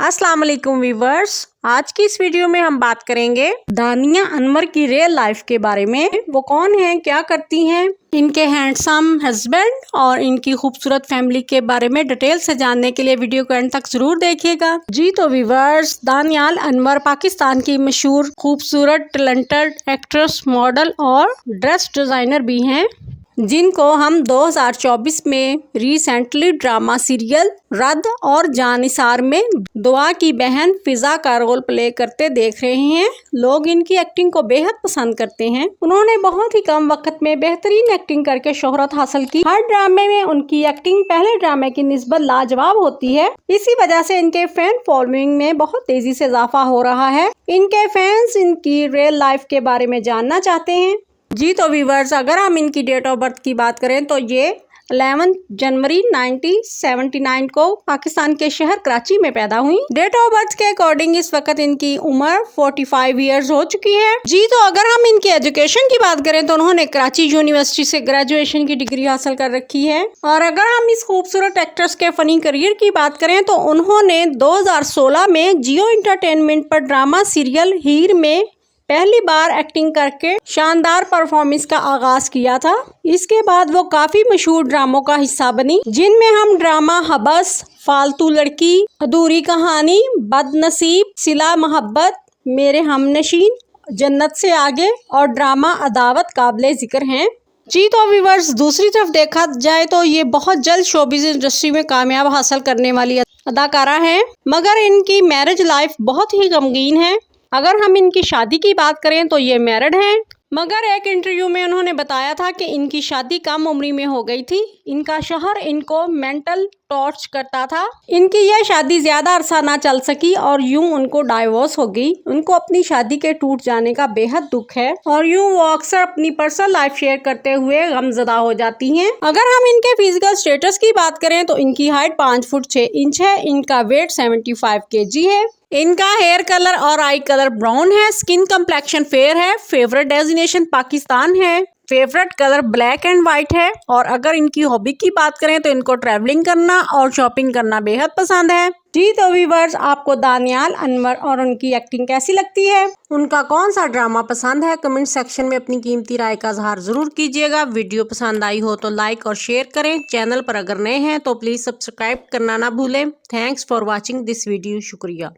अस्सलाम वालेकुम व्यूवर्स, आज की इस वीडियो में हम बात करेंगे दानिया अनवर की रियल लाइफ के बारे में। वो कौन है, क्या करती हैं, इनके हैंडसम हस्बैंड और इनकी खूबसूरत फैमिली के बारे में डिटेल से जानने के लिए वीडियो को एंड तक जरूर देखिएगा। जी तो व्यूवर्स, दानिया अनवर पाकिस्तान की मशहूर खूबसूरत टैलेंटेड एक्ट्रेस, मॉडल और ड्रेस डिजाइनर भी हैं, जिनको हम 2024 में रिसेंटली ड्रामा सीरियल रद्द और जानिसार में दुआ की बहन फिजा का रोल प्ले करते देख रहे हैं। लोग इनकी एक्टिंग को बेहद पसंद करते हैं। उन्होंने बहुत ही कम वक्त में बेहतरीन एक्टिंग करके शोहरत हासिल की। हर ड्रामे में उनकी एक्टिंग पहले ड्रामे की निस्बत लाजवाब होती है। इसी वजह से इनके फैन फॉलोइंग में बहुत तेजी से इजाफा हो रहा है। इनके फैंस इनकी रियल लाइफ के बारे में जानना चाहते हैं। जी तो व्यूवर्स, अगर हम इनकी डेट ऑफ बर्थ की बात करें तो ये 11 जनवरी 1979 को पाकिस्तान के शहर कराची में पैदा हुई। डेट ऑफ बर्थ के अकॉर्डिंग इस वक्त इनकी उम्र 45 इयर्स हो चुकी है। जी तो अगर हम इनकी एजुकेशन की बात करें तो उन्होंने कराची यूनिवर्सिटी से ग्रेजुएशन की डिग्री हासिल कर रखी है। और अगर हम इस खूबसूरत एक्ट्रेस के फनी करियर की बात करें तो उन्होंने 2016 में जियो एंटरटेनमेंट पर ड्रामा सीरियल हीर में पहली बार एक्टिंग करके शानदार परफॉर्मेंस का आगाज किया था। इसके बाद वो काफी मशहूर ड्रामों का हिस्सा बनी, जिनमें हम ड्रामा हबस, फालतू लड़की, अधूरी कहानी, बदनसीब, सिला मोहब्बत, मेरे हमनशीन, जन्नत से आगे और ड्रामा अदावत काबिले जिक्र हैं। जी तो व्यूवर्स, दूसरी तरफ देखा जाए तो ये बहुत जल्द शोबिज इंडस्ट्री में कामयाब हासिल करने वाली अदाकारा है, मगर इनकी मैरिज लाइफ बहुत ही गमगीन है। अगर हम इनकी शादी की बात करें तो ये मैरिड हैं, मगर एक इंटरव्यू में उन्होंने बताया था कि इनकी शादी कम उम्र में हो गई थी। इनका शौहर इनको मेंटल टॉर्च करता था। इनकी यह शादी ज्यादा अरसा ना चल सकी और यूं उनको डाइवोर्स हो गई। उनको अपनी शादी के टूट जाने का बेहद दुख है और यूं वो अक्सर अपनी पर्सनल लाइफ शेयर करते हुए गमजदा हो जाती हैं। अगर हम इनके फिजिकल स्टेटस की बात करें तो इनकी हाइट 5 फुट 6 इंच है। इनका वेट 75 kg है। इनका हेयर कलर और आई कलर ब्राउन है। स्किन कम्प्लेक्शन फेयर है। फेवरेट डेजिनेशन पाकिस्तान है। Favourite colour black and white है। और अगर इनकी हॉबी की बात करें तो इनको ट्रैवलिंग करना और शॉपिंग करना बेहद पसंद है। जी तो व्यूवर्स, आपको दानिया अनवर और उनकी एक्टिंग कैसी लगती है, उनका कौन सा ड्रामा पसंद है, कमेंट सेक्शन में अपनी कीमती राय का इजहार जरूर कीजिएगा। वीडियो पसंद आई हो तो लाइक और शेयर करें। चैनल पर अगर नए हैं तो प्लीज सब्सक्राइब करना ना भूलें। Thanks for watching this video. शुक्रिया।